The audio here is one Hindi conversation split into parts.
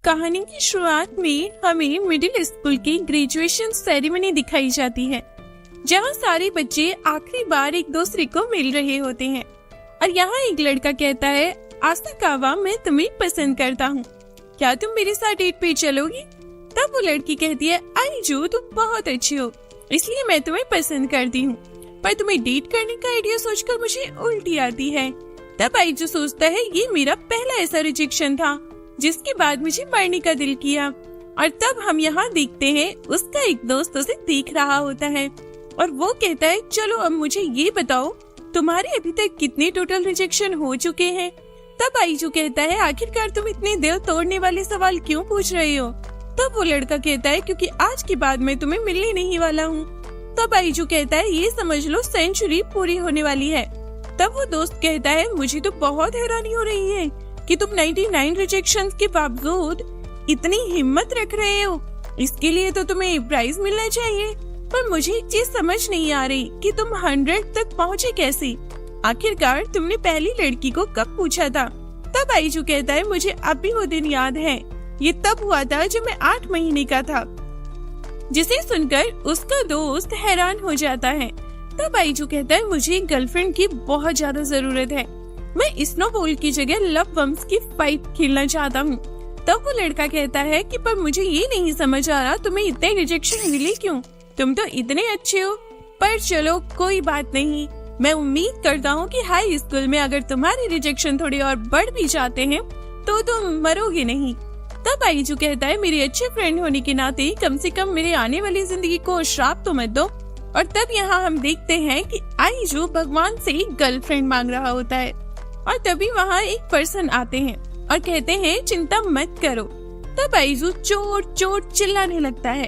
कहानी की शुरुआत में हमें मिडिल स्कूल की ग्रेजुएशन सेरेमनी दिखाई जाती है, जहां सारे बच्चे आखिरी बार एक दूसरे को मिल रहे होते हैं। और यहाँ एक लड़का कहता है, आसाकावा, मैं तुम्हें पसंद करता हूँ, क्या तुम मेरे साथ डेट पे चलोगी? तब वो लड़की कहती है, आईजू, तुम बहुत अच्छी हो, इसलिए मैं तुम्हें पसंद करती हूँ, पर तुम्हें डेट करने का आइडिया सोचकर मुझे उल्टी आती है। तब आईजू सोचता है, ये मेरा पहला ऐसा रिजेक्शन था जिसके बाद मुझे मरने का दिल किया। और तब हम यहाँ देखते हैं उसका एक दोस्त उसे देख रहा होता है और वो कहता है, चलो अब मुझे ये बताओ, तुम्हारे अभी तक कितने टोटल रिजेक्शन हो चुके हैं? तब आईजू कहता है, आखिरकार तुम इतने दिल तोड़ने वाले सवाल क्यों पूछ रहे हो? तब वो लड़का कहता है, क्योंकि आज के बाद मैं तुम्हें मिलने नहीं वाला हूँ। तब आईजू कहता है, ये समझ लो सेंचुरी पूरी होने वाली है। तब वो दोस्त कहता है, मुझे तो बहुत हैरानी हो रही है कि तुम 99 रिजेक्शंस के बावजूद इतनी हिम्मत रख रहे हो। इसके लिए तो तुम्हें प्राइज मिलना चाहिए। पर मुझे एक चीज समझ नहीं आ रही कि तुम 100 तक पहुँचे कैसे? आखिरकार तुमने पहली लड़की को कब पूछा था? तब आईजू कहता है, मुझे अब भी वो दिन याद है, ये तब हुआ था जब मैं 8 महीने का था। जिसे सुनकर उसका दोस्त हैरान हो जाता है। तब आईजू कहता है, मुझे एक गर्लफ्रेंड की बहुत ज्यादा जरूरत है, मैं स्नोबॉल की जगह लव बम्स की फाइट खेलना चाहता हूँ। तब वो लड़का कहता है कि पर मुझे ये नहीं समझ आ रहा तुम्हें इतने रिजेक्शन मिले क्यों? तुम तो इतने अच्छे हो। पर चलो कोई बात नहीं, मैं उम्मीद करता हूँ कि हाई स्कूल में अगर तुम्हारे रिजेक्शन थोड़े और बढ़ भी जाते हैं तो तुम मरोगे नहीं। तब आईजू कहता है, मेरे अच्छे फ्रेंड होने के नाते कम से कम मेरे आने वाली जिंदगी को श्राप तो मत दो। और तब यहाँ हम देखते हैं कि आईजू भगवान से गर्लफ्रेंड मांग रहा होता है और तभी वहाँ एक पर्सन आते हैं और कहते हैं, चिंता मत करो। तब आईजू चोर चोर चिल्लाने लगता है।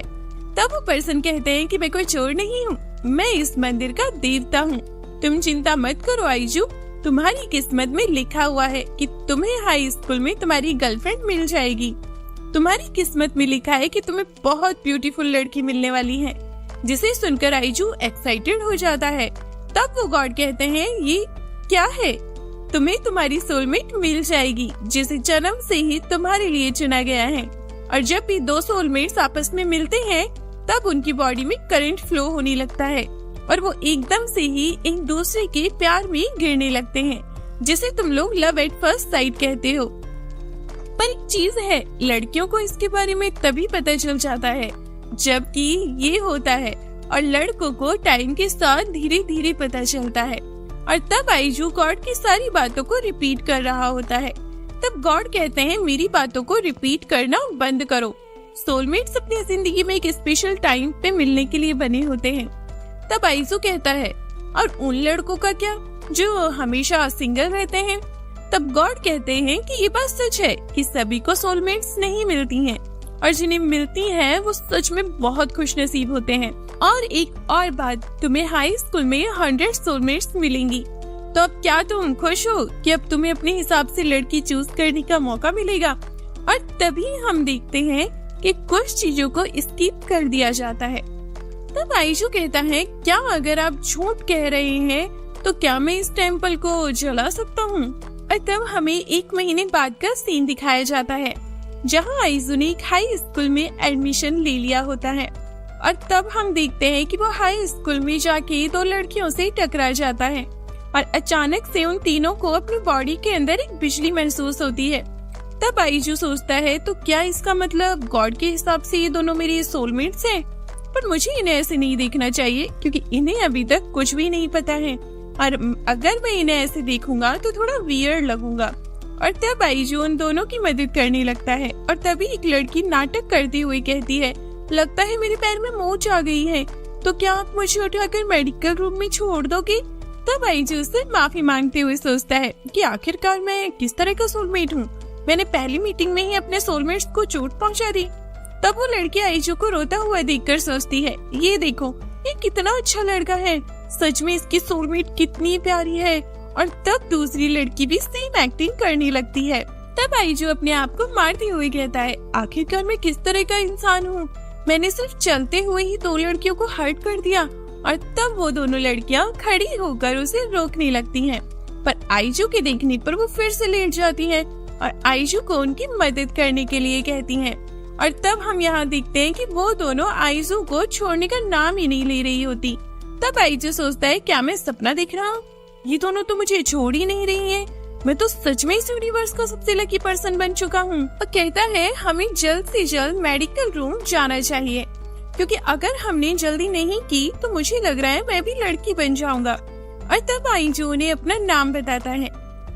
तब वो पर्सन कहते हैं कि मैं कोई चोर नहीं हूँ, मैं इस मंदिर का देवता हूँ। तुम चिंता मत करो आईजू, तुम्हारी किस्मत में लिखा हुआ है कि तुम्हें हाई स्कूल में तुम्हारी गर्लफ्रेंड मिल जाएगी। तुम्हारी किस्मत में लिखा है कि तुम्हें बहुत ब्यूटीफुल लड़की मिलने वाली है। जिसे सुनकर आईजू एक्साइटेड हो जाता है। तब वो गॉड कहते हैं, ये क्या है? तुम्हें तुम्हारी सोलमेट मिल जाएगी, जिसे जन्म से ही तुम्हारे लिए चुना गया है। और जब भी दो सोलमेट्स आपस में मिलते हैं तब उनकी बॉडी में करंट फ्लो होने लगता है और वो एकदम से ही एक दूसरे के प्यार में गिरने लगते हैं, जिसे तुम लोग लव एट फर्स्ट साइट कहते हो। पर एक चीज है, लड़कियों को इसके बारे में तभी पता चल जाता है जबकि ये होता है और लड़कों को टाइम के साथ धीरे धीरे पता चलता है। और तब आईजू गॉड की सारी बातों को रिपीट कर रहा होता है। तब गॉड कहते हैं, मेरी बातों को रिपीट करना बंद करो। सोलमेट्स अपनी जिंदगी में एक स्पेशल टाइम पे मिलने के लिए बने होते हैं। तब आईजू कहता है, और उन लड़कों का क्या जो हमेशा सिंगल रहते हैं? तब गॉड कहते हैं कि ये बात सच है कि सभी को सोलमेट्स नहीं मिलती हैं और जिन्हें मिलती हैं वो सच में बहुत खुशनसीब होते हैं। और एक और बात, तुम्हें हाई स्कूल में 100 सोलमेट्स मिलेंगी। तो अब क्या तुम खुश हो कि अब तुम्हें अपने हिसाब से लड़की चूज करने का मौका मिलेगा? और तभी हम देखते हैं कि कुछ चीजों को स्किप कर दिया जाता है। तब आईजू कहता है, क्या अगर आप झूठ कह रहे हैं तो क्या मैं इस टेम्पल को जला सकता हूँ? और तब हमें 1 महीने बाद का सीन दिखाया जाता है जहाँ आईजू ने एक हाई स्कूल में एडमिशन ले लिया होता है। और तब हम देखते हैं कि वो हाई स्कूल में जाके 2 लड़कियों से टकरा जाता है और अचानक से उन तीनों को अपनी बॉडी के अंदर एक बिजली महसूस होती है। तब आईजू सोचता है, तो क्या इसका मतलब गॉड के हिसाब से ये दोनों मेरे सोलमेट्स हैं? पर मुझे इन्हें ऐसे नहीं देखना चाहिए क्योंकि इन्हें अभी तक कुछ भी नहीं पता है और अगर मैं इन्हें ऐसे देखूंगा तो थोड़ा वियर्ड लगूंगा। और तब आईजू उन दोनों की मदद करने लगता है और तभी एक लड़की नाटक करती हुई कहती है, लगता है मेरे पैर में मोच आ गई है, तो क्या आप मुझे उठाकर मेडिकल रूम में छोड़ दोगे? तब आईजू से माफी मांगते हुए सोचता है कि आखिरकार मैं किस तरह का सोलमेट हूँ, मैंने पहली मीटिंग में ही अपने सोलमेट्स को चोट पहुँचा दी। तब वो लड़की आईजू को रोता हुआ देखकर सोचती है, ये देखो ये कितना अच्छा लड़का है, सच में इसकी सोलमेट कितनी प्यारी है। और तब दूसरी लड़की भी सेम एक्टिंग करने लगती है। तब आईजू अपने आप को मारते हुए कहता है, आखिरकार मैं किस तरह का इंसान हूँ, मैंने सिर्फ चलते हुए ही 2 लड़कियों को हर्ट कर दिया। और तब वो दोनों लड़कियाँ खड़ी होकर उसे रोकने लगती हैं। पर आईजू के देखने पर वो फिर से लेट जाती है और आइजू को उनकी मदद करने के लिए कहती हैं। और तब हम यहाँ देखते हैं कि वो दोनों आइजू को छोड़ने का नाम ही नहीं ले रही होती। तब आइजू सोचता है, क्या मैं सपना देख रहा हूँ? ये दोनों तो मुझे छोड़ ही नहीं रही हैं। मैं तो सच में इस यूनिवर्स का सबसे लकी पर्सन बन चुका हूँ। और कहता है हमें जल्द से जल्द मेडिकल रूम जाना चाहिए, क्योंकि अगर हमने जल्दी नहीं की तो मुझे लग रहा है मैं भी लड़की बन जाऊंगा। और तब आइजू ने अपना नाम बताता है।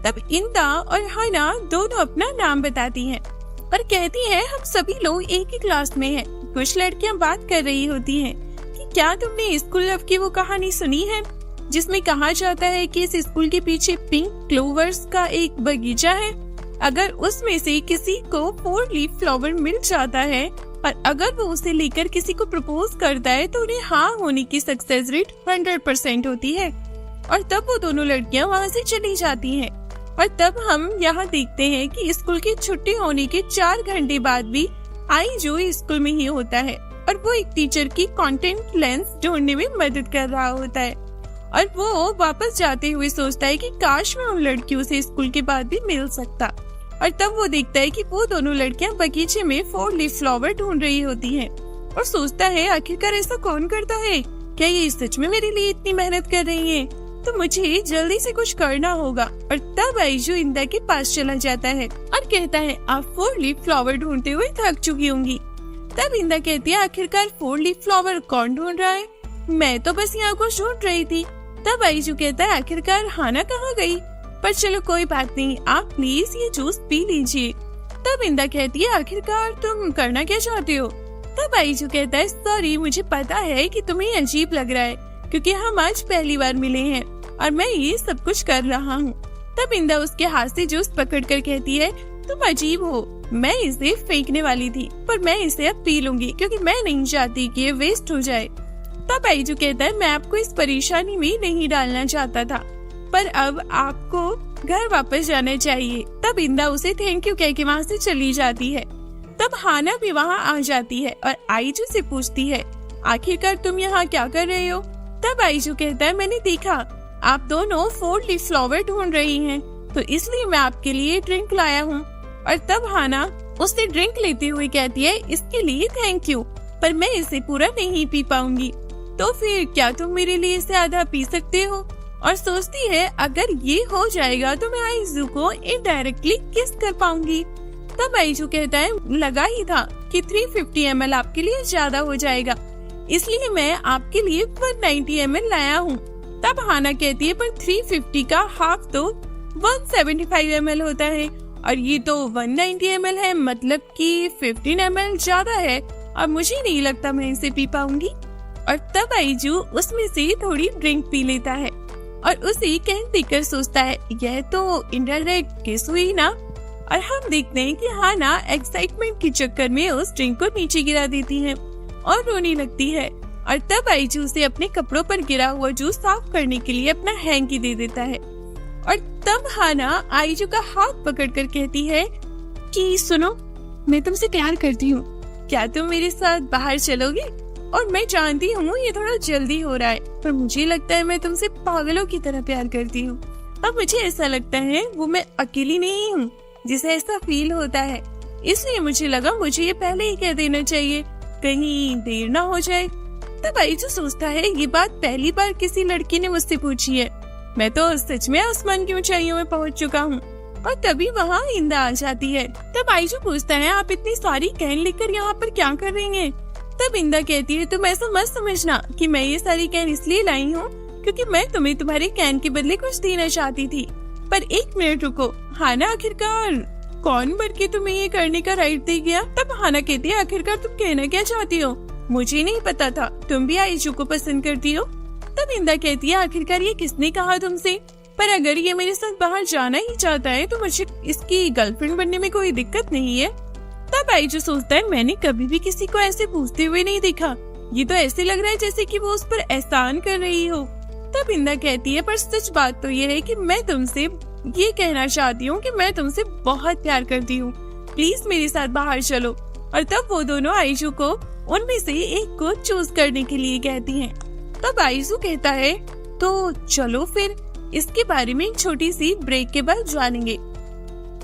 तब इंदा और हाना दोनों अपना नाम बताती हैं और कहती हैं हम सभी लोग एक ही क्लास में हैं। कुछ लड़कियां बात कर रही होती हैं कि क्या तुमने स्कूल लव की वो कहानी सुनी है जिसमें कहा जाता है कि इस स्कूल के पीछे पिंक क्लोवर्स का एक बगीचा है। अगर उसमें से किसी को 4 लीफ फ्लावर मिल जाता है और अगर वो उसे लेकर किसी को प्रपोज करता है तो उन्हें हाँ होने की सक्सेस रेट 100% होती है। और तब वो दोनों लड़कियां वहाँ से चली जाती हैं। और तब हम यहाँ देखते हैं कि स्कूल की छुट्टी होने के 4 घंटे बाद भी आइजू स्कूल में ही होता है और वो एक टीचर की कॉन्टेक्ट लेंस ढूंढने में मदद कर रहा होता है। और वो वापस जाते हुए सोचता है कि काश मैं उन लड़कियों से स्कूल के बाद भी मिल सकता। और तब वो देखता है कि वो दोनों लड़कियां बगीचे में 4 लीफ फ्लावर ढूंढ रही होती हैं और सोचता है आखिरकार ऐसा कौन करता है? क्या ये सच में मेरे लिए इतनी मेहनत कर रही हैं? तो मुझे जल्दी से कुछ करना होगा। और तब आइजू इंदा के पास चला जाता है और कहता है आप 4 लीफ फ्लावर ढूंढते हुए थक चुकी होंगी। तब इंदा कहती है आखिरकार 4 लीफ फ्लावर कौन ढूंढ रहा है? मैं तो बस यहाँ कुछ ढूंढ रही थी। तब आइजू कहता है आखिरकार हाना कहाँ गई? पर चलो कोई बात नहीं, आप प्लीज ये जूस पी लीजिए। तब इंदा कहती है आखिरकार तुम करना क्या चाहते हो? तब आइजू कहता है सॉरी, मुझे पता है कि तुम्हें अजीब लग रहा है क्योंकि हम आज पहली बार मिले हैं और मैं ये सब कुछ कर रहा हूँ। तब इंदा उसके हाथ से जूस पकड़कर कहती है तुम अजीब हो, मैं इसे फेंकने वाली थी पर मैं इसे अब पी लूंगी क्योंकि मैं नहीं चाहती कि ये वेस्ट हो जाए। तब आइजू कहता है मैं आपको इस परेशानी में नहीं डालना चाहता था, पर अब आपको घर वापस जाना चाहिए। तब इंदा उसे थैंक यू कह के वहाँ से चली जाती है। तब हाना भी वहाँ आ जाती है और आइजू से पूछती है आखिरकार तुम यहाँ क्या कर रहे हो? तब आइजू कहता है मैंने देखा आप दोनों 4 लीफ फ्लावर ढूंढ रही हैं, तो इसलिए मैं आपके लिए ड्रिंक लाया हूँ। और तब हाना उससे ड्रिंक लेते हुए कहती है इसके लिए थैंक यू, पर मैं इसे पूरा नहीं पी पाऊंगी। तो फिर क्या तुम मेरे लिए इसे आधा पी सकते हो? और सोचती है अगर ये हो जाएगा तो मैं आइजू को इनडायरेक्टली किस कर पाऊंगी। तब आइजू कहता है लगा ही था कि 350 ml आपके लिए ज्यादा हो जाएगा, इसलिए मैं आपके लिए 190 ml लाया हूँ। तब हाना कहती है पर 350 का हाफ तो 175 ml होता है और ये तो 190 ml है, मतलब कि 15 ml ज्यादा है और मुझे नहीं लगता मैं इसे पी पाऊंगी। और तब आइजू उसमें से थोड़ी ड्रिंक पी लेता है और उसे कह देकर सोचता है यह तो इनडायरेक्ट किस हुई ना। और हम देखते हैं कि हाना एक्साइटमेंट के चक्कर में उस ड्रिंक को नीचे गिरा देती है और रोने लगती है। और तब आइजू उसे अपने कपड़ों पर गिरा हुआ जूस साफ करने के लिए अपना हैंकी दे देता है। और तब हाना आइजू का हाथ पकड़कर कहती है कि सुनो, मैं तुमसे प्यार करती हूँ, क्या तुम मेरे साथ बाहर चलोगे? और मैं जानती हूँ ये थोड़ा जल्दी हो रहा है, पर मुझे लगता है मैं तुमसे पागलों की तरह प्यार करती हूँ। अब मुझे ऐसा लगता है वो मैं अकेली नहीं हूँ जिसे ऐसा फील होता है, इसलिए मुझे लगा मुझे ये पहले ही कह देना चाहिए, कहीं देर ना हो जाए। तब आइजू सोचता है ये बात पहली बार किसी लड़की ने मुझसे पूछी है, मैं तो सच में आसमान की ऊंचाइयों में पहुँच चुका हूँ। और तभी वहाँ इंदा आ जाती है। तब आइजू पूछता है आप इतनी सारी कैन लेकर यहाँ पर क्या कर रही हैं? तब इंदा कहती है तुम ऐसा मत समझना कि मैं ये सारी कैन इसलिए लाई हूँ क्योंकि मैं तुम्हें तुम्हारे कैन के बदले कुछ देना चाहती थी, पर 1 मिनट रुको, हाना आखिरकार कौन बन के तुम्हें ये करने का राइट दे गया? तब हाना कहती है आखिरकार तुम कहना क्या चाहती हो? मुझे नहीं पता था तुम भी आइजू को पसंद करती हो। तब इंदा कहती है आखिरकार ये किसने कहा तुमसे? पर अगर ये मेरे साथ बाहर जाना ही चाहता है तो मुझे इसकी गर्लफ्रेंड बनने में कोई दिक्कत नहीं है। तब आइजू सोचता है मैंने कभी भी किसी को ऐसे पूछते हुए नहीं देखा, ये तो ऐसे लग रहा है जैसे कि वो उस पर एहसान कर रही हो। तब इंदा कहती है पर सच बात तो ये है कि मैं तुमसे ये कहना चाहती हूँ कि मैं तुमसे बहुत प्यार करती हूँ, प्लीज मेरे साथ बाहर चलो। और तब वो दोनों आइजू को उनमें से एक को चूज करने के लिए कहती हैं। तब आइजू कहता है तो चलो फिर इसके बारे में एक छोटी सी ब्रेक के बाद जानेंगे।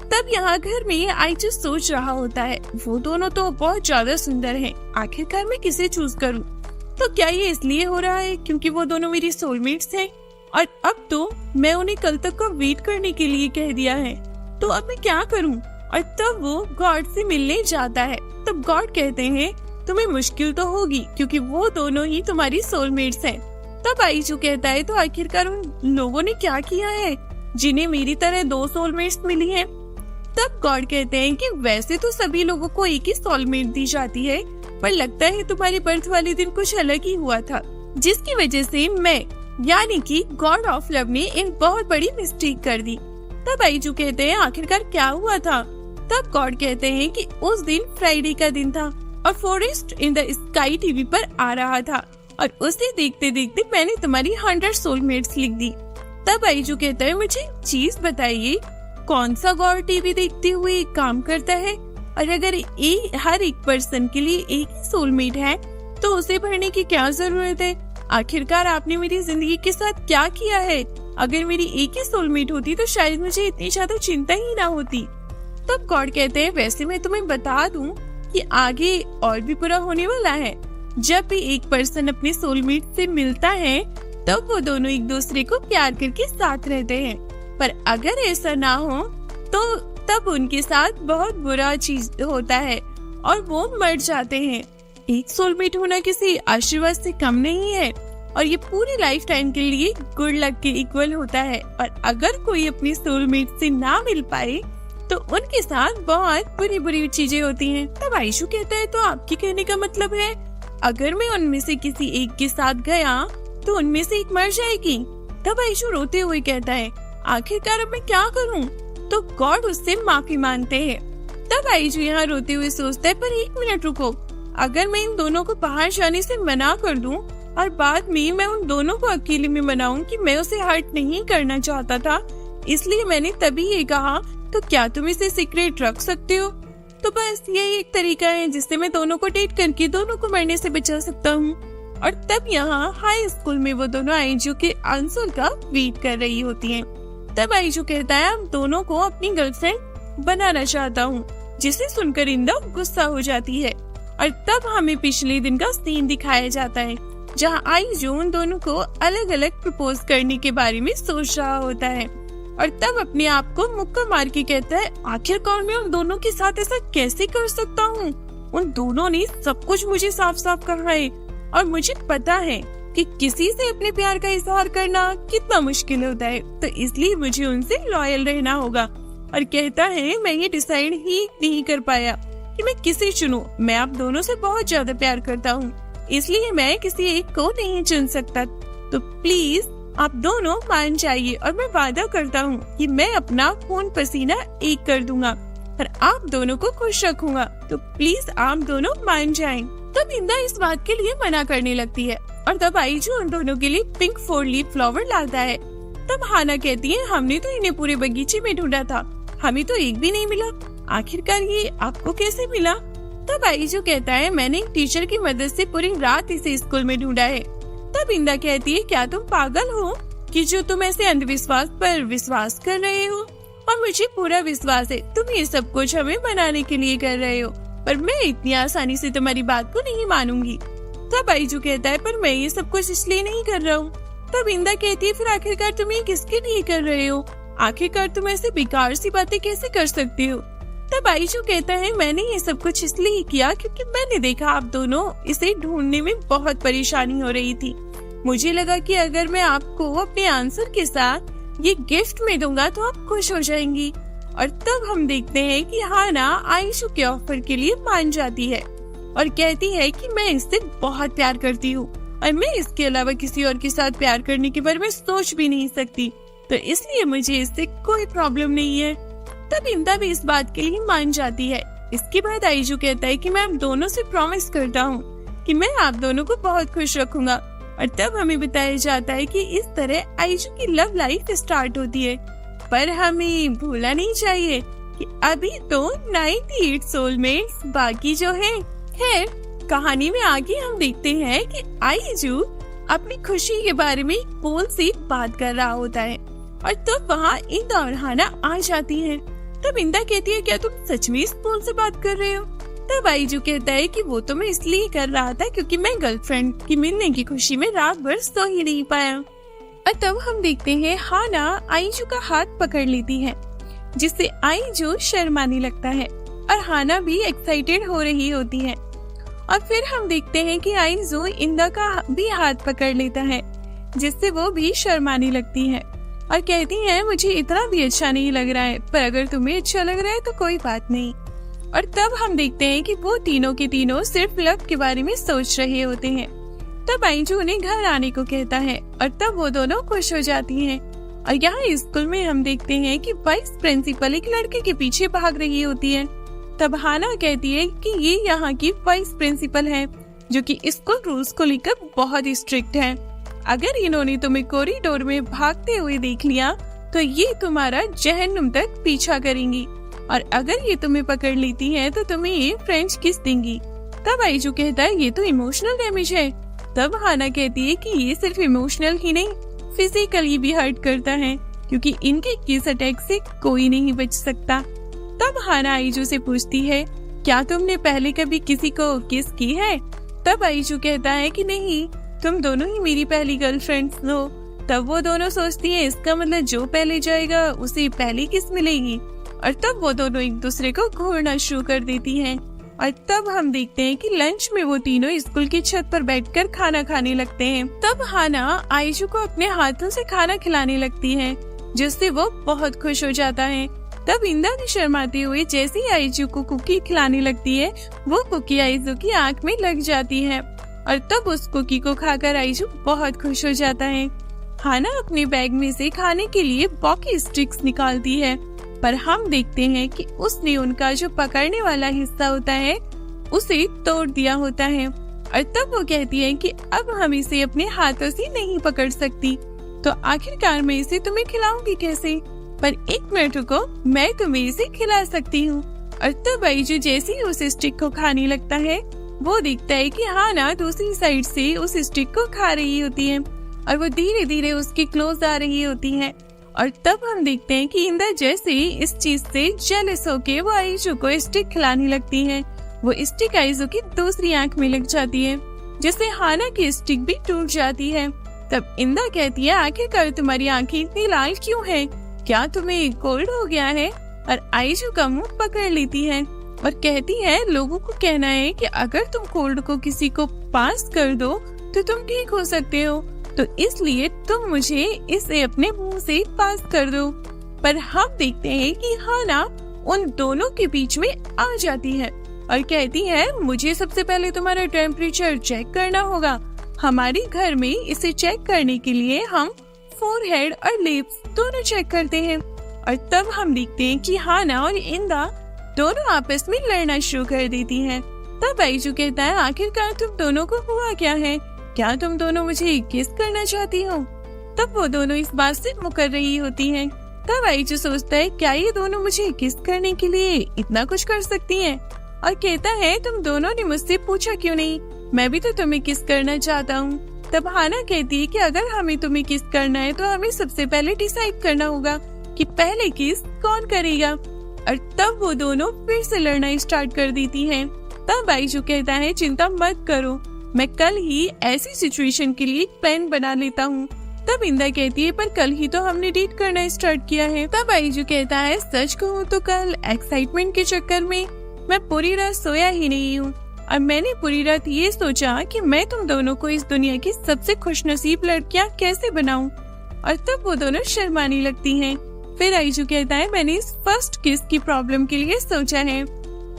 तब यहाँ घर में आईजू सोच रहा होता है, वो दोनों तो बहुत ज्यादा सुंदर हैं, आखिरकार मैं किसे चूज करूँ? तो क्या ये इसलिए हो रहा है क्योंकि वो दोनों मेरी सोलमेट्स हैं और अब तो मैं उन्हें कल तक का वेट करने के लिए कह दिया है, तो अब मैं क्या करूँ? और तब वो गॉड से मिलने जाता है। तब गॉड कहते हैं तुम्हें मुश्किल तो होगी क्योंकि वो दोनों ही तुम्हारी सोलमेट्स हैं। तब आईजू कहता है तो आखिरकार उन लोगों ने क्या किया है जिन्हें मेरी तरह 2 सोलमेट्स मिली हैं? तब गॉड कहते हैं कि वैसे तो सभी लोगों को एक ही सोलमेट दी जाती है, पर लगता है तुम्हारी बर्थ वाले दिन कुछ अलग ही हुआ था, जिसकी वजह से मैं यानी कि गॉड ऑफ लव ने एक बहुत बड़ी मिस्टेक कर दी। तब आईजू कहते हैं आखिरकार क्या हुआ था? तब गॉड कहते हैं कि उस दिन फ्राइडे का दिन था और forest in the sky TV पर आ रहा था और उसे देखते देखते मैंने तुम्हारी 100 सोलमेट्स लिख दी। तब आईजू कहता है मुझे चीज बताइए, कौन सा गॉड टीवी देखते हुए काम करता है? और अगर हर एक पर्सन के लिए एक ही सोलमेट है तो उसे भरने की क्या जरूरत है? आखिरकार आपने मेरी जिंदगी के साथ क्या किया है? अगर मेरी एक ही सोलमेट होती तो शायद मुझे इतनी ज्यादा चिंता ही ना होती। तब गॉड कहते हैं वैसे मैं तुम्हें बता दूं कि आगे और भी बुरा होने वाला है। जब भी एक पर्सन अपने सोलमेट से मिलता है तब वो दोनों एक दूसरे को प्यार करके साथ रहते हैं, पर अगर ऐसा ना हो तो तब उनके साथ बहुत बुरा चीज होता है और वो मर जाते हैं। एक सोलमेट होना किसी आशीर्वाद से कम नहीं है और ये पूरी लाइफ टाइम के लिए गुड लक के इक्वल होता है। और अगर कोई अपनी सोलमेट से ना मिल पाए तो उनके साथ बहुत बुरी बुरी चीजें होती हैं। तब आईशू कहता है तो आपके कहने का मतलब है अगर मैं उनमें से किसी एक के साथ गया तो उनमें से एक मर जाएगी? तब आईशू रोते हुए कहता है आखिरकार अब मैं क्या करूं? तो गॉड उससे माफी मांगते हैं। तब आईशू यहाँ रोते हुए सोचता है पर 1 मिनट रुको, अगर मैं इन दोनों को बाहर जाने से मना कर दूं और बाद में मैं उन दोनों को अकेले में मनाऊं कि मैं उसे हर्ट नहीं करना चाहता था इसलिए मैंने तभी ये कहा, तो क्या तुम इसे सीक्रेट रख सकते हो? तो बस यही एक तरीका है जिससे मैं दोनों को डेट करके दोनों को मरने से बचा सकता हूँ। और तब यहाँ हाई स्कूल में वो दोनों आईजू के आंसर का वेट कर रही होती हैं। तब आईजू कहता है हम दोनों को अपनी गर्लफ्रेंड बनाना चाहता हूँ, जिसे सुनकर इंदा गुस्सा हो जाती है। और तब हमें पिछले दिन का सीन दिखाया जाता है जहाँ आईजू उन दोनों को अलग अलग प्रपोज करने के बारे में सोच रहा होता है और तब अपने आप को मुक्का मार के कहता है आखिरकार मैं उन दोनों के साथ ऐसा कैसे कर सकता हूँ? उन दोनों ने सब कुछ मुझे साफ साफ कहा है और मुझे पता है कि किसी से अपने प्यार का इजहार करना कितना मुश्किल होता है, तो इसलिए मुझे उनसे लॉयल रहना होगा। और कहता है मैं ये डिसाइड ही नहीं कर पाया कि मैं किसे चुनूं। मैं आप दोनों से बहुत ज्यादा प्यार करता हूँ, इसलिए मैं किसी एक को नहीं चुन सकता। तो प्लीज आप दोनों मान जाइए और मैं वादा करता हूँ कि मैं अपना खून पसीना एक कर दूंगा और आप दोनों को खुश रखूंगा। तो प्लीज आप दोनों मान जाएं। तब इंदा इस बात के लिए मना करने लगती है और तब आईजू उन दोनों के लिए पिंक 4 लीफ फ्लावर लाता है। तब हाना कहती है हमने तो इन्हें पूरे बगीचे में ढूंढा था, हमें तो एक भी नहीं मिला, आखिरकार ये आपको कैसे मिला? तब आईजू कहता है मैंने एक टीचर की मदद से पूरी रात इसे स्कूल में ढूंढा है। तब इंदा कहती है क्या तुम पागल हो कि जो तुम ऐसे अंधविश्वास पर विश्वास कर रहे हो? और मुझे पूरा विश्वास है तुम ये सब कुछ हमें बनाने के लिए कर रहे हो, पर मैं इतनी आसानी से तुम्हारी बात को नहीं मानूंगी। तब आईजू कहता है पर मैं ये सब कुछ इसलिए नहीं कर रहा हूँ। तब इंदा कहती है फिर आखिरकार तुम ये किसके लिए कर रहे हो? आखिरकार तुम ऐसे बेकार सी बातें कैसे कर सकते हो? तब आईजू कहता है मैंने ये सब कुछ इसलिए किया क्योंकि मैंने देखा आप दोनों इसे ढूंढने में बहुत परेशानी हो रही थी। मुझे लगा कि अगर मैं आपको अपने आंसर के साथ ये गिफ्ट में दूंगा तो आप खुश हो जाएंगी। और तब हम देखते हैं कि हाना आईशू के ऑफर के लिए मान जाती है और कहती है कि मैं इससे बहुत प्यार करती हूँ और मैं इसके अलावा किसी और के साथ प्यार करने के बारे में सोच भी नहीं सकती, तो इसलिए मुझे इससे कोई प्रॉब्लम नहीं है। तब इंदा भी इस बात के लिए मान जाती है। इसके बाद आईजू कहता है कि मैं आप दोनों से प्रॉमिस करता हूँ कि मैं आप दोनों को बहुत खुश रखूंगा। और तब हमें बताया जाता है कि इस तरह आईजू की लव लाइफ स्टार्ट होती है। पर हमें भूलना नहीं चाहिए कि अभी तो 98 सोलमेट्स बाकी जो है। खैर कहानी में आगे हम देखते हैं कि आईजू अपनी खुशी के बारे में एक पोल से बात कर रहा होता है और तब वहाँ इंदा और हाना आ जाती हैं। तब इंदा कहती है, क्या तुम सच में इस फोन से बात कर रहे हो? तब आईजू कहता है कि वो तो मैं इसलिए कर रहा था क्योंकि मैं गर्लफ्रेंड की मिलने की खुशी में रात भर सो ही नहीं पाया। और तब हम देखते हैं हाना आईजू का हाथ पकड़ लेती है, जिससे आईजू शर्माने लगता है और हाना भी एक्साइटेड हो रही होती है। और फिर हम देखते हैं कि आईजू इंदा का भी हाथ पकड़ लेता है, जिससे वो भी शर्माने लगती है और कहती है, मुझे इतना भी अच्छा नहीं लग रहा है, पर अगर तुम्हें अच्छा लग रहा है तो कोई बात नहीं। और तब हम देखते हैं कि वो तीनों के तीनों सिर्फ लव के बारे में सोच रहे होते हैं। तब आईजू उन्हें घर आने को कहता है और तब वो दोनों खुश हो जाती हैं। और यहाँ स्कूल में हम देखते हैं कि वाइस प्रिंसिपल एक लड़के के पीछे भाग रही होती है। तब हाना कहती है कि ये यहाँ की वाइस प्रिंसिपल है, जो कि स्कूल रूल्स को लेकर बहुत स्ट्रिक्ट है। अगर इन्होंने तुम्हें कॉरिडोर में भागते हुए देख लिया तो ये तुम्हारा जहन्नुम तक पीछा करेंगी, और अगर ये तुम्हें पकड़ लेती है तो तुम्हें ये फ्रेंच किस देंगी। तब आईजू कहता है, ये तो इमोशनल डैमेज है। तब हाना कहती है कि ये सिर्फ इमोशनल ही नहीं, फिजिकली भी हर्ट करता है, क्योंकि इनके किस अटैक से कोई नहीं बच सकता। तब हाना आईजू से पूछती है, क्या तुमने पहले कभी किसी को किस की है? तब आईजू कहता है कि नहीं, तुम दोनों ही मेरी पहली गर्लफ्रेंड्स हो। तब वो दोनों सोचती है, इसका मतलब जो पहले जाएगा उसे पहली किस मिलेगी। और तब वो दोनों एक दूसरे को घूरना शुरू कर देती हैं। और तब हम देखते हैं कि लंच में वो तीनों स्कूल की छत पर बैठकर खाना खाने लगते हैं। तब हाना आईजू को अपने हाथों से खाना खिलाने लगती है, जिससे वो बहुत खुश हो जाता है। तब इंदा भी शर्माते हुए जैसे ही आईजू को कुकी खिलाने लगती है, वो कुकी आईजू की आंख में लग जाती है और तब उस कुकी को खाकर आईजू बहुत खुश हो जाता है। हाना अपने बैग में से खाने के लिए वॉकी स्टिक्स निकालती है, पर हम देखते हैं कि उसने उनका जो पकड़ने वाला हिस्सा होता है उसे तोड़ दिया होता है। और तब वो कहती है कि अब हम इसे अपने हाथों से नहीं पकड़ सकती, तो आखिरकार मैं इसे तुम्हें खिलाऊंगी कैसे? पर एक मिनट रुको, मैं तुम्हें इसे खिला सकती हूँ। और तब आईजू जैसे ही उस स्टिक को खाने लगता है, वो देखता है कि हाना दूसरी साइड से उस स्टिक को खा रही होती है और वो धीरे धीरे उसके क्लोज आ रही होती है। और तब हम देखते हैं कि इंदा जैसे इस चीज से जेलस होके वो आईजू को स्टिक खिलाने लगती है। वो स्टिक आईजू की दूसरी आंख में लग जाती है, जिससे हाना की स्टिक भी टूट जाती है। तब इंदा कहती है, आखिरकार तुम्हारी आंखें इतनी लाल क्यों हैं? क्या तुम्हें कोल्ड हो गया है? और आईजू का मुंह पकड़ लेती है और कहती है, लोगों को कहना है कि अगर तुम कोल्ड को किसी को पास कर दो तो तुम ठीक हो सकते हो, तो इसलिए तुम मुझे इसे अपने मुंह से पास कर दो। पर हम देखते हैं कि हाना उन दोनों के बीच में आ जाती है और कहती है, मुझे सबसे पहले तुम्हारा टेम्परेचर चेक करना होगा। हमारे घर में इसे चेक करने के लिए हम फोरहेड और लिप्स दोनों चेक करते हैं। और तब हम देखते हैं कि हाना और इंदा दोनों आपस में लड़ना शुरू कर देती हैं। तब आईजू कहता है, आखिरकार तुम दोनों को हुआ क्या है? क्या तुम दोनों मुझे किस करना चाहती हो? तब वो दोनों इस बात से मुकर रही होती हैं। तब आईजू सोचता है, क्या ये दोनों मुझे किस करने के लिए इतना कुछ कर सकती हैं? और कहता है, तुम दोनों ने मुझसे पूछा क्यों नहीं? मैं भी तो तुम्हें किस करना चाहता हूँ। तब हाना कहती है कि अगर हमें तुम्हें किस करना है तो हमें सबसे पहले डिसाइड करना होगा कि पहले किस कौन करेगा। और तब वो दोनों फिर से लड़ना स्टार्ट कर देती हैं। तब आईजू कहता है, चिंता मत करो, मैं कल ही ऐसी सिचुएशन के लिए प्लान बना लेता हूँ। तब इंदा कहती है, पर कल ही तो हमने डेट करना स्टार्ट किया है। तब आईजू कहता है, सच कहूँ तो कल एक्साइटमेंट के चक्कर में मैं पूरी रात सोया ही नहीं हूँ और मैंने पूरी रात ये सोचा कि मैं तुम दोनों को इस दुनिया की सबसे खुशनसीब लड़कियाँ कैसे बनाऊं। और तब वो दोनों शर्माने लगती हैं। फिर आईजू कहता है, मैंने इस फर्स्ट किस की प्रॉब्लम के लिए सोचा है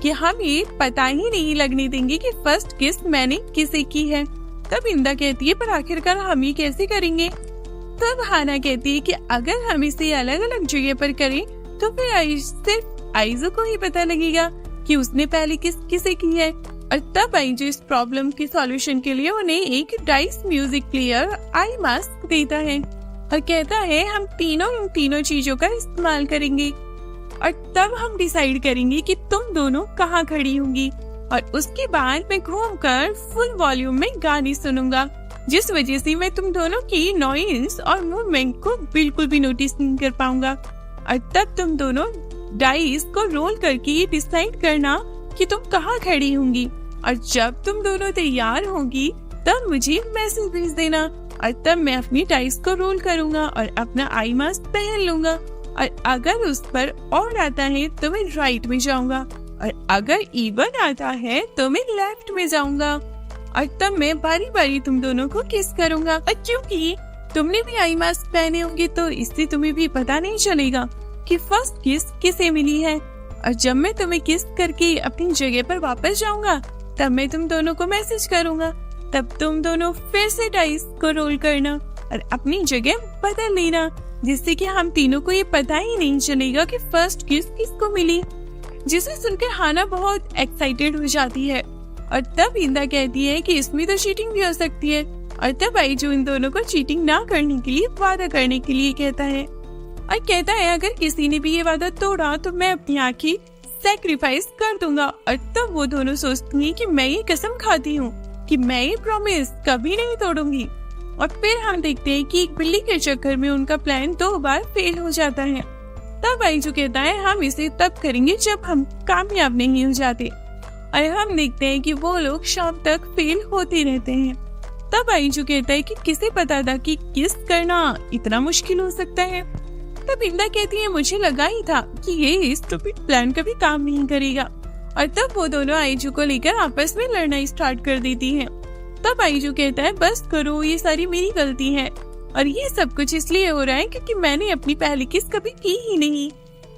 कि हम ये पता ही नहीं लगने देंगे कि फर्स्ट किस मैंने किसे की है। तब इंदा कहती है, पर आखिरकार हम ये कैसे करेंगे? तब हाना कहती है कि अगर हम इसे अलग अलग जगह पर करें तो फिर सिर्फ आईजू को ही पता लगेगा कि उसने पहले किस किसे की है। और तब आईजू इस प्रॉब्लम के सॉल्यूशन के लिए उन्हें एक dice music player eye mask देता है और कहता है, हम तीनों इन तीनों चीजों का इस्तेमाल करेंगे और तब हम डिसाइड करेंगे कि तुम दोनों कहाँ खड़ी होंगी। और उसके बाद मैं घूमकर फुल वॉल्यूम में गाने सुनूंगा, जिस वजह से मैं तुम दोनों की नॉइज और मूवमेंट को बिल्कुल भी नोटिस नहीं कर पाऊंगा। और तब तुम दोनों डाइस को रोल करके ये डिसाइड करना कि तुम कहाँ खड़ी होंगी, और जब तुम दोनों तैयार होंगी तब मुझे मैसेज भेज देना, और तब मैं अपनी डाइस को रोल करूँगा और अपना आई मास्क पहन लूंगा, और अगर उस पर ऑड आता है तो मैं राइट में जाऊंगा, और अगर इवन आता है तो मैं लेफ्ट में जाऊंगा, और तब मैं बारी बारी तुम दोनों को किस करूंगा। और क्योंकि तुमने भी आई मास्क पहने होंगे तो इससे तुम्हें भी पता नहीं चलेगा कि फर्स्ट किस किसे मिली है, और जब मैं तुम्हें किस करके अपनी जगह पर वापस जाऊंगा तब मैं तुम दोनों को मैसेज करूंगा, तब तुम दोनों फिर से डाइस को रोल करना और अपनी जगह बदल लेना, जिससे कि हम तीनों को ये पता ही नहीं चलेगा कि फर्स्ट किस किसको मिली। जिसे सुनकर हाना बहुत एक्साइटेड हो जाती है, और तब इंदा कहती है कि इसमें तो चीटिंग भी हो सकती है, और तब आईजू इन दोनों को चीटिंग ना करने के लिए वादा करने के लिए कहता है, और कहता है अगर किसी ने भी ये वादा तोड़ा तो मैं अपनी आँखें सैक्रिफाइस कर दूंगा। और तब वो दोनों सोचती हैं कि मैं ये कसम खाती हूँ कि मैं ये प्रॉमिस कभी नहीं तोड़ूंगी। और फिर हम देखते हैं कि एक बिल्ली के चक्कर में उनका प्लान 2 बार फेल हो जाता है। तब आईजू कहता है हम इसे तब करेंगे जब हम कामयाब नहीं हो जाते, और हम देखते हैं कि वो लोग शाम तक फेल होते रहते हैं। तब आईजू कहता है कि किसे पता था कि किस करना इतना मुश्किल हो सकता है। तब इंदा कहती है मुझे लगा ही था कि ये स्टूपिड प्लान कभी काम नहीं करेगा, और तब वो दोनों आईजू को लेकर आपस में लड़ना स्टार्ट कर देती हैं। तब आईजू कहता है बस करो, ये सारी मेरी गलती है, और ये सब कुछ इसलिए हो रहा है क्योंकि मैंने अपनी पहली किस कभी की ही नहीं।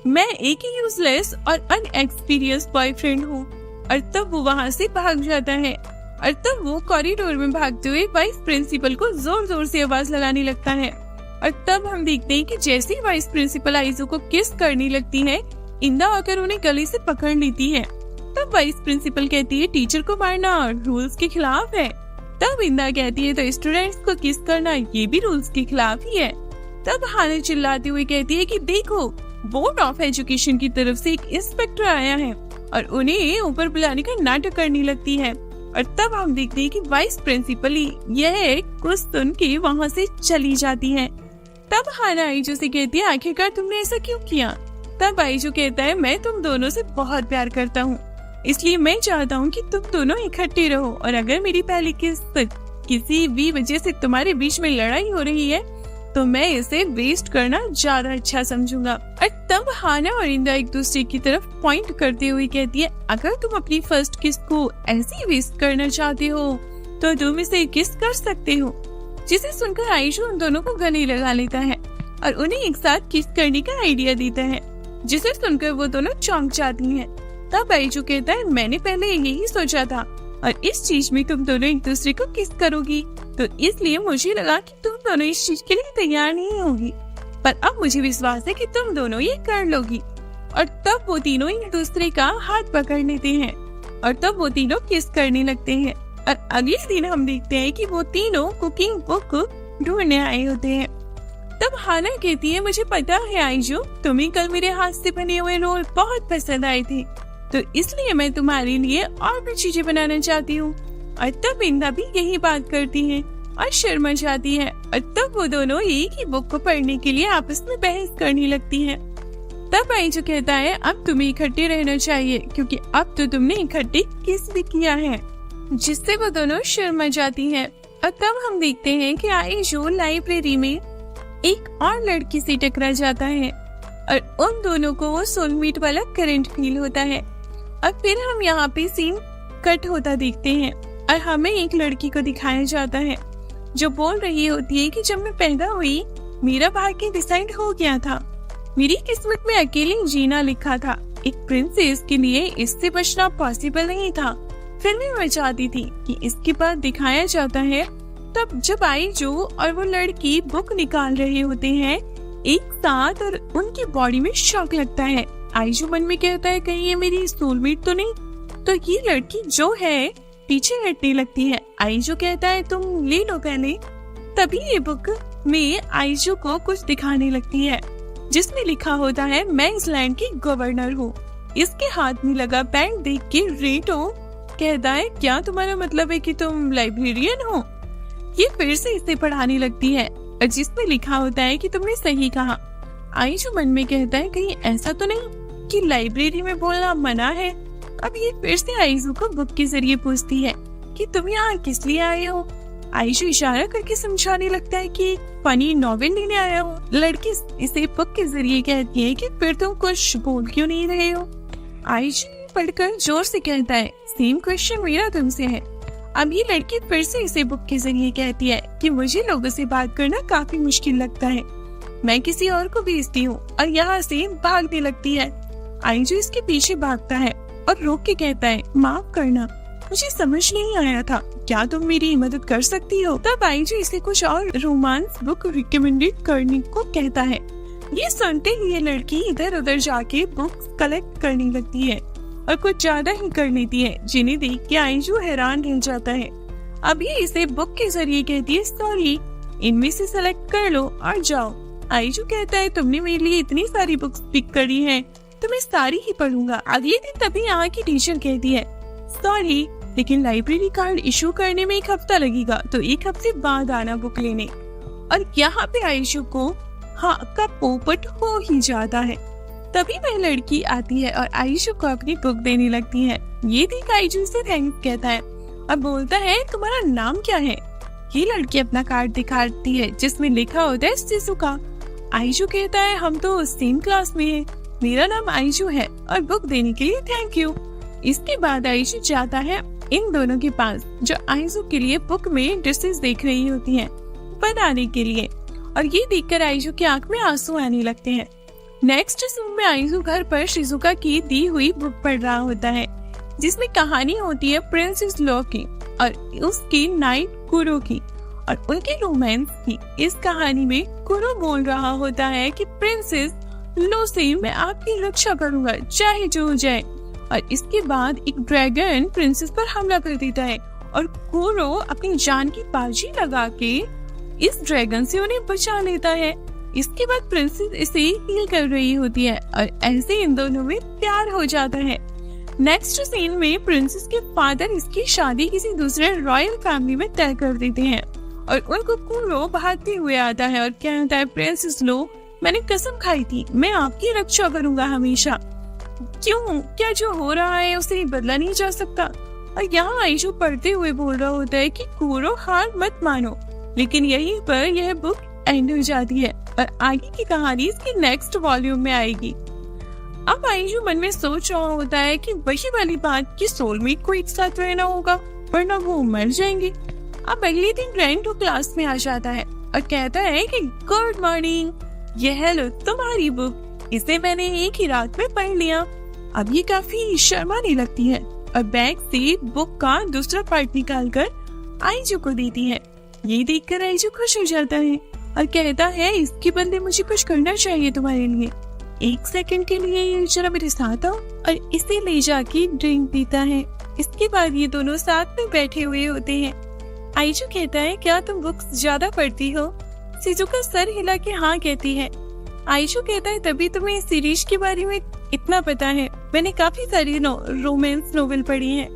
मैं एक ही यूजलेस और अनएक्सपीरियंस बॉयफ्रेंड हूँ। और तब वो वहाँ से भाग जाता है, और तब वो कॉरिडोर में भागते हुए वाइस प्रिंसिपल को जोर जोर से आवाज लगाने लगता है। और तब हम देखते हैं कि जैसे ही वाइस प्रिंसिपल आईजू को किस करने लगती है, इंदा आकर उन्हें गले से पकड़ लेती है। तब वाइस प्रिंसिपल कहती है टीचर को मारना रूल्स के खिलाफ है। तब इंदा कहती है तो स्टूडेंट्स को किस करना ये भी रूल्स के खिलाफ ही है। तब हाना चिल्लाती हुई कहती है कि देखो बोर्ड ऑफ एजुकेशन की तरफ से एक इंस्पेक्टर आया है, और उन्हें ऊपर बुलाने का नाटक करने लगती है। और तब हम देखते हैं कि वाइस प्रिंसिपल यह कुछ सुन के वहाँ से चली जाती है। तब हाना आईजू से कहती है आखिरकार तुमने ऐसा क्यों किया। तब आईजू कहता है मैं तुम दोनों से बहुत प्यार करता हूँ, इसलिए मैं चाहता हूँ कि तुम दोनों इकट्ठे रहो, और अगर मेरी पहली किस किसी भी वजह से तुम्हारे बीच में लड़ाई हो रही है तो मैं इसे वेस्ट करना ज्यादा अच्छा समझूंगा। और तब हाना और इंदा एक दूसरे की तरफ पॉइंट करते हुए कहती है अगर तुम अपनी फर्स्ट किस को ऐसे वेस्ट करना चाहते हो तो तुम इसे किस कर सकते हो। जिसे सुनकर आईजू उन दोनों को गले लगा लेता है और उन्हें एक साथ किस करने का आइडिया देता है, जिसे सुनकर वो दोनों चौंक जाती हैं। तब आईजू कहता है मैंने पहले यही सोचा था, और इस चीज में तुम दोनों एक दूसरे को किस करोगी, तो इसलिए मुझे लगा कि तुम दोनों इस चीज के लिए तैयार नहीं होगी, पर अब मुझे विश्वास है कि तुम दोनों ये कर लोगी। और तब वो तीनों एक दूसरे का हाथ पकड़ लेते हैं, और तब वो तीनों किस करने लगते हैं। और अगले दिन हम देखते हैं कि वो तीनों कुकिंग बुक ढूंढने आए होते हैं। तब हाना कहती है मुझे पता है आईजू तुम्हें कल मेरे हाथ से बने हुए रोल बहुत पसंद आए थे, तो इसलिए मैं तुम्हारे लिए और भी चीजें बनाना चाहती हूँ। और तब इंदा भी यही बात करती है और शर्मा जाती है, और तब वो दोनों एक ही बुक को पढ़ने के लिए आपस में बहस करने लगती हैं। तब आईजू कहता है अब तुम्हें इकट्ठे रहना चाहिए क्योंकि अब तो तुमने इकट्ठे किस भी किया है, जिससे वो दोनों शर्मा जाती हैं। और तब हम देखते हैं कि आईजू लाइब्रेरी में एक और लड़की से टकरा जाता है और उन दोनों को वो सोलमेट वाला करंट फील होता है। और फिर हम यहाँ पे सीन कट होता देखते हैं और हमें एक लड़की को दिखाया जाता है जो बोल रही होती है कि जब मैं पैदा हुई मेरा भाग्य डिसाइड हो गया था, मेरी किस्मत में अकेले जीना लिखा था, एक प्रिंसेस के लिए इससे बचना पॉसिबल नहीं था। फिर भी मैं चाहती थी कि इसके बाद दिखाया जाता है तब जब आईजू और वो लड़की बुक निकाल रहे होते हैं एक साथ और उनकी बॉडी में शॉक लगता है। आईजू मन में कहता है कहीं ये मेरी सोलमेट तो नहीं, तो ये लड़की जो है पीछे हटने लगती है। आईजू कहता है तुम ले लो पहले। तभी ये बुक में आईजू को कुछ दिखाने लगती है जिसमें लिखा होता है मैं इस लैंड की गवर्नर हूँ। इसके हाथ में लगा बैंड देख के रेटो कहता है क्या तुम्हारा मतलब है कि तुम लाइब्रेरियन हो। ये फिर से इसे पढ़ाने लगती है और जिसमें लिखा होता है कि तुमने सही कहा। आईजू मन में कहता है कहीं ऐसा तो नहीं कि लाइब्रेरी में बोलना मना है। अब ये फिर से आइजू को बुक के जरिए पूछती है कि तुम यहाँ किस लिए आए हो। आइजू इशारा करके समझाने लगता है कि फनी नॉवेल लेने आया हूँ। लड़की इसे बुक के जरिए कहती है कि फिर तुम कुछ बोल क्यों नहीं रहे हो। आइजू पढ़कर जोर से कहता है सेम क्वेश्चन मेरा तुमसे है। अब ये लड़की फिर से इसे बुक के जरिए कहती है कि मुझे लोगों से बात करना काफी मुश्किल लगता है, मैं किसी और को भेजती हूँ, और यहाँ से भागने लगती है। आइजू इसके पीछे भागता है और रोक के कहता है माफ करना, मुझे समझ नहीं आया था, क्या तुम मेरी मदद कर सकती हो। तब आइजू इसे कुछ और रोमांस बुक रिकमेंडेड करने को कहता है। ये सुनते ही ये लड़की इधर उधर जाके बुक्स कलेक्ट करने लगती है और कुछ ज्यादा ही कर लेती है, जिन्हें देख के आइजू हैरान रह जाता है। अब ये इसे बुक के जरिए कहती है सॉरी, इनमें से सेलेक्ट कर लो और जाओ। आइजू कहता है तुमने मेरे लिए इतनी सारी बुक्स पिक करी हैं, तो मैं सारी ही पढ़ूंगा। अगले दिन तभी यहाँ की टीचर कहती है सॉरी, लेकिन लाइब्रेरी कार्ड इशू करने में 1 हफ्ता लगेगा, तो 1 हफ्ते बाद आना बुक लेने। और यहाँ पे आइशू को हाँ का पोपट हो ही जाता है। तभी वह लड़की आती है और आइशू को अपनी बुक देने लगती है। ये देख आइशू से थैंक्स कहता है और बोलता है तुम्हारा नाम क्या है। ये लड़की अपना कार्ड दिखाती है जिसमें लिखा होता है शिजुका। आइशू कहता है हम तो सेम क्लास में हैं, मेरा नाम आइशू है और बुक देने के लिए थैंक यू। इसके बाद आइशू जाता है इन दोनों के पास जो आइशू के लिए बुक में डिशेस देख रही होती हैं बनाने के लिए, और ये देखकर आइशू की आंख में आंसू आने लगते हैं। नेक्स्ट सीन में आइशू घर पर शिजुका की दी हुई बुक पढ़ रहा होता है जिसमें कहानी होती है प्रिंसेस लो की और उसकी नाइट कुरो की और उनके रोमांस की। इस कहानी में कुरो बोल रहा होता है कि प्रिंसेस लो से मैं आपकी रक्षा करूंगा चाहे जो हो जाए, और इसके बाद एक ड्रैगन प्रिंसेस पर हमला कर देता है और कुरो अपनी जान की बाजी लगा के इस ड्रैगन से उन्हें बचा लेता है। इसके बाद प्रिंसेस इसे हील कर रही होती है और ऐसे इन दोनों में प्यार हो जाता है। नेक्स्ट सीन में प्रिंसेस के फादर इसकी शादी किसी दूसरे रॉयल फैमिली में तय कर देते हैं और उनको कुरो भागते हुए आता है और कहता है प्रिंसेस लो, मैंने कसम खाई थी मैं आपकी रक्षा करूंगा हमेशा। क्यों, क्या जो हो रहा है उसे बदला नहीं जा सकता। और यहाँ आइशू पढ़ते हुए बोल रहा होता है कि कुरो हार मत मानो, लेकिन यहीं पर यह बुक एंड हो जाती है और आगे की कहानी इसकी नेक्स्ट वॉल्यूम में आएगी। अब आइशू मन में सोच रहा होता है कि वही वाली बात कि सोलमेट को एक साथ रहना होगा वरना वो मर जाएंगे। अब अगले दिन रेंटो क्लास में आ जाता है और कहता है कि गुड मॉर्निंग, यह है लो तुम्हारी बुक, इसे मैंने एक ही रात में पढ़ लिया। अब ये काफी शर्माने लगती है और बैग से बुक का दूसरा पार्ट निकालकर आइजू को देती है। ये देखकर आइजू खुश हो जाता है और कहता है इसके बदले मुझे कुछ करना चाहिए तुम्हारे लिए, 1 सेकंड के लिए जरा मेरे साथ आओ, और इसे ले जाके ड्रिंक पीता है। इसके बाद ये दोनों साथ में बैठे हुए होते हैं। आइजू कहता है क्या तुम बुक्स ज्यादा पढ़ती हो। शिजुका सर हिला के हाँ कहती है। आइशू कहता है तभी तुम्हें इस सीरीज के बारे में इतना पता है, मैंने काफी सारी रोमांस नोवेल पढ़ी हैं,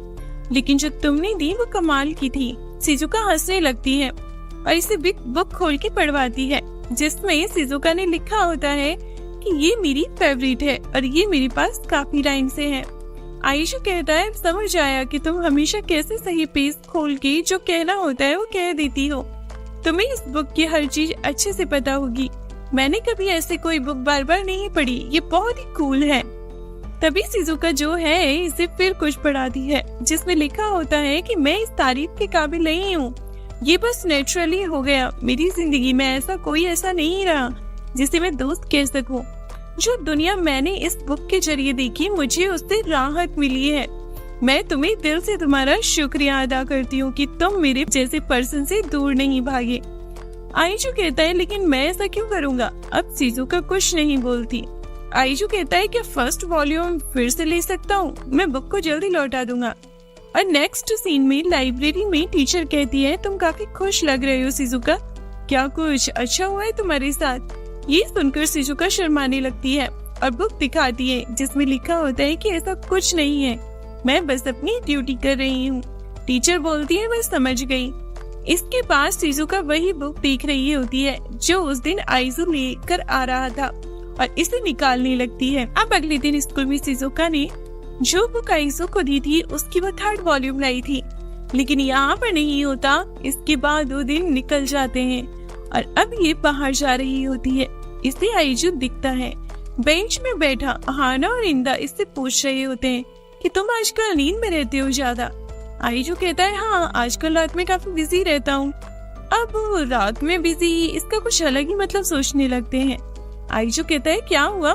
लेकिन जो तुमने दी वो कमाल की थी। शिजुका हंसने लगती है और इसे बिग बुक खोल के पढ़वाती है जिसमें शिजुका ने लिखा होता है कि ये मेरी फेवरेट है और ये मेरे पास काफी टाइम से है। आइशू कहता है समझ आया कि तुम हमेशा कैसे सही पेज खोल के जो कहना होता है वो कह देती हो, तुम्हें इस बुक की हर चीज अच्छे से पता होगी, मैंने कभी ऐसे कोई बुक बार बार नहीं पढ़ी, ये बहुत ही कूल है। तभी शिजुका जो है इसे फिर कुछ पढ़ाती है जिसमें लिखा होता है कि मैं इस तारीफ के काबिल नहीं हूँ, ये बस नेचुरली हो गया, मेरी जिंदगी में ऐसा कोई ऐसा नहीं रहा जिसे मैं दोस्त कह सकूं। जो दुनिया मैंने इस बुक के जरिए देखी मुझे उससे राहत मिली है। मैं तुम्हें दिल से तुम्हारा शुक्रिया अदा करती हूँ कि तुम मेरे जैसे पर्सन से दूर नहीं भागे। आइशू कहता है लेकिन मैं ऐसा क्यों करूँगा। अब शिजुका कुछ नहीं बोलती। आइशू कहता है कि फर्स्ट वॉल्यूम फिर से ले सकता हूँ, मैं बुक को जल्दी लौटा दूंगा। और नेक्स्ट सीन में लाइब्रेरी में टीचर कहती है तुम काफी खुश लग रहे हो शिजुका, क्या कुछ अच्छा हुआ है तुम्हारे साथ। ये सुनकर शिजुका शर्माने लगती है और बुक दिखाती है जिसमें लिखा होता है कि ऐसा कुछ नहीं है, मैं बस अपनी ड्यूटी कर रही हूँ। टीचर बोलती है मैं समझ गई। इसके बाद शिजुका वही बुक देख रही होती है जो उस दिन आइजू लेकर आ रहा था और इसे निकालने लगती है। अब अगले दिन स्कूल में शिजुका ने जो बुक आइजू को दी थी उसकी वो 3rd वॉल्यूम लाई थी, लेकिन यहाँ पर नहीं होता। इसके बाद 2 दिन निकल जाते हैं और अब ये बाहर जा रही होती है। इसे आइजू दिखता है। बेंच में बैठा हाना और इंदा इससे पूछ रहे होते हैं कि तुम आजकल नींद में रहते हो ज्यादा। आइजू कहता है हाँ, आजकल रात में काफी बिजी रहता हूँ। अब रात में बिजी, इसका कुछ अलग ही मतलब सोचने लगते हैं। आइजू कहता है क्या हुआ?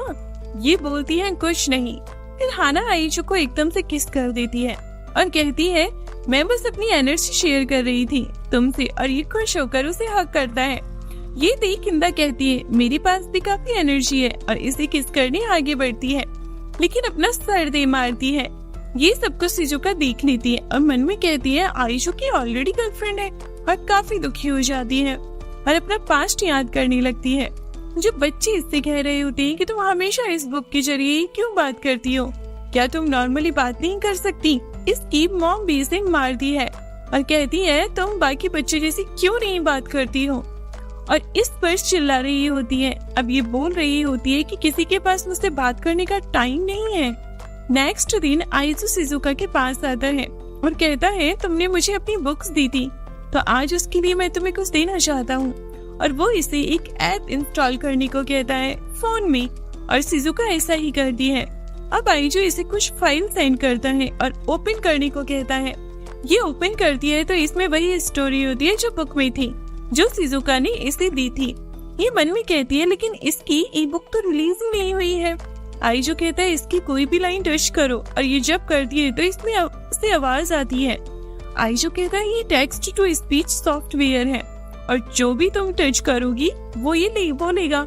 ये बोलती है कुछ नहीं। फिर हाना आइजू को एकदम से किस कर देती है और कहती है मैं बस अपनी एनर्जी शेयर कर रही थी तुमसे, और ये खुश होकर उसे हक करता है। ये देख इंदा कहती है मेरे पास भी काफी एनर्जी है, और इसे किस करने आगे बढ़ती है, लेकिन अपना सर दे मारती है। ये सब कुछ शिजुका देख लेती है और मन में कहती है आइजू की ऑलरेडी गर्लफ्रेंड है, और काफी दुखी हो जाती है और अपना पास्ट याद करने लगती है। जो बच्चे इससे कह रहे होते हैं कि तुम हमेशा इस बुक के जरिए क्यों बात करती हो, क्या तुम नॉर्मली बात नहीं कर सकती? इसकी मॉम भी इसे मारती है और कहती है तुम बाकी बच्चों जैसी क्यों नहीं बात करती हो, और इस पर चिल्ला रही होती है। अब ये बोल रही होती है कि किसी के पास मुझसे बात करने का टाइम नहीं है। नेक्स्ट दिन आइजू शिजुका के पास आता है और कहता है तुमने मुझे अपनी बुक्स दी थी, तो आज उसके लिए मैं तुम्हें कुछ देना चाहता हूँ। और वो इसे एक ऐप इंस्टॉल करने को कहता है फोन में, और शिजुका ऐसा ही करती है। अब आइजू इसे कुछ फाइल सेंड करता है और ओपन करने को कहता है। ये ओपन करती है तो इसमें वही स्टोरी होती है जो बुक में थी, जो शिजुका ने इसे दी थी। ये मन में कहती है लेकिन इसकी ई बुक तो रिलीज ही नहीं हुई है। आइजू कहता है इसकी कोई भी लाइन टच करो, और ये जब करती है तो इसमें से आवाज आती है। आइजू कहता है ये टेक्स्ट टू स्पीच सॉफ्टवेयर है, और जो भी तुम टच करोगी वो ये बोलेगा।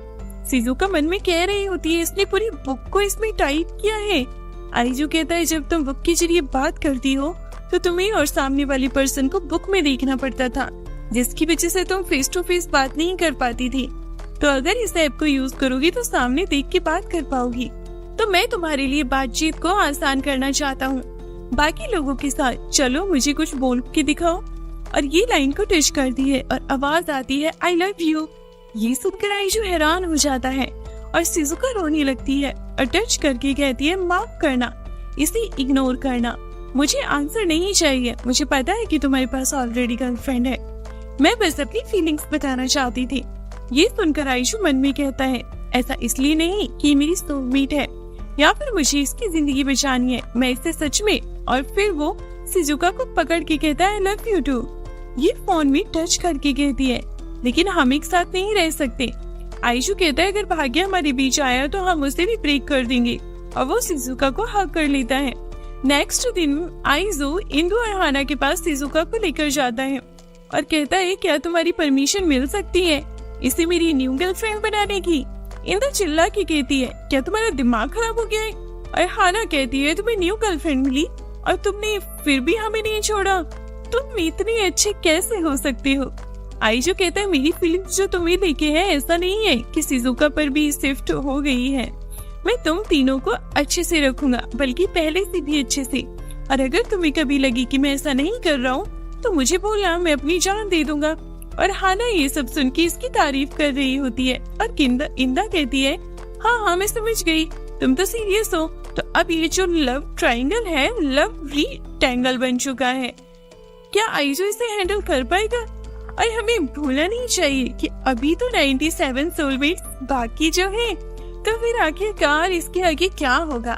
शिजुका मन में कह रही होती है इसने पूरी बुक को इसमें टाइप किया है। आइजू कहता है जब तुम बुक के जरिए बात करती हो तो तुम्हें और सामने वाली पर्सन को बुक में देखना पड़ता था, जिसकी वजह से तुम फेस टू फेस बात नहीं कर पाती थी। तो अगर इस ऐप को यूज करोगी तो सामने देख के बात कर पाओगी। तो मैं तुम्हारे लिए बातचीत को आसान करना चाहता हूँ बाकी लोगों के साथ, चलो मुझे कुछ बोल के दिखाओ। और ये लाइन को टच करती है और आवाज आती है आई लव यू। ये सुनकर आइजू हैरान हो जाता है और शिजुका रोने लगती है और टच करके कहती है माफ करना, इसे इग्नोर करना, मुझे आंसर नहीं चाहिए। मुझे पता है कि तुम्हारे पास ऑलरेडी गर्लफ्रेंड है, मैं बस अपनी फीलिंग्स बताना चाहती थी। ये सुनकर आइजू मन में कहता है ऐसा इसलिए नहीं कि मेरी सोलमेट है या फिर मुझे इसकी जिंदगी बचानी है, मैं इससे सच में। और फिर वो शिजुका को पकड़ के कहता है लव यू टू। ये फोन में टच करके कहती है लेकिन हम एक साथ नहीं रह सकते। आइजू कहता है अगर भाग्य हमारे बीच आया तो हम उसे भी ब्रेक कर देंगे, और वो शिजुका को हग कर लेता है। नेक्स्ट दिन आइजू इंदु और हाना के पास शिजुका को लेकर जाता है और कहता है क्या तुम्हारी परमिशन मिल सकती है इसे मेरी न्यू गर्लफ्रेंड बनाने की? इंदु चिल्ला के कहती है क्या तुम्हारा दिमाग खराब हो गया है? और हाना कहती है तुम्हें न्यू गर्लफ्रेंड मिली और तुमने फिर भी हमें नहीं छोड़ा, तुम इतने अच्छे कैसे हो सकते हो? आइजू कहता है मेरी फीलिंग्स जो तुम्हें लेके है ऐसा नहीं है कि शिजुका पर भी शिफ्ट हो गई है। मैं तुम तीनों को अच्छे से रखूंगा, बल्कि पहले से भी अच्छे से। और अगर तुम्हें कभी लगी कि मैं ऐसा नहीं कर रहा हूँ तो मुझे बोलना, मैं अपनी जान दे दूंगा। और हाना ये सब सुन के इसकी तारीफ कर रही होती है और इंदा कहती है हाँ मैं समझ गई, तुम तो सीरियस हो। तो अब ये जो लव ट्रायंगल है लव रीटैंगल बन चुका है। क्या आइजू इसे हैंडल कर पाएगा? और हमें भूलना नहीं चाहिए कि अभी तो 97 सोलमेट्स बाकी जो है, तो फिर आखिरकार इसके आगे क्या होगा?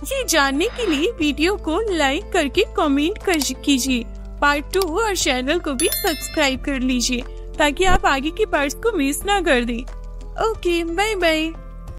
ये जानने के लिए वीडियो को लाइक करके कमेंट कीजिए, पार्ट 2 और चैनल को भी सब्सक्राइब कर लीजिए ताकि आप आगे के पार्ट्स को मिस ना कर दें। Okay, bye bye.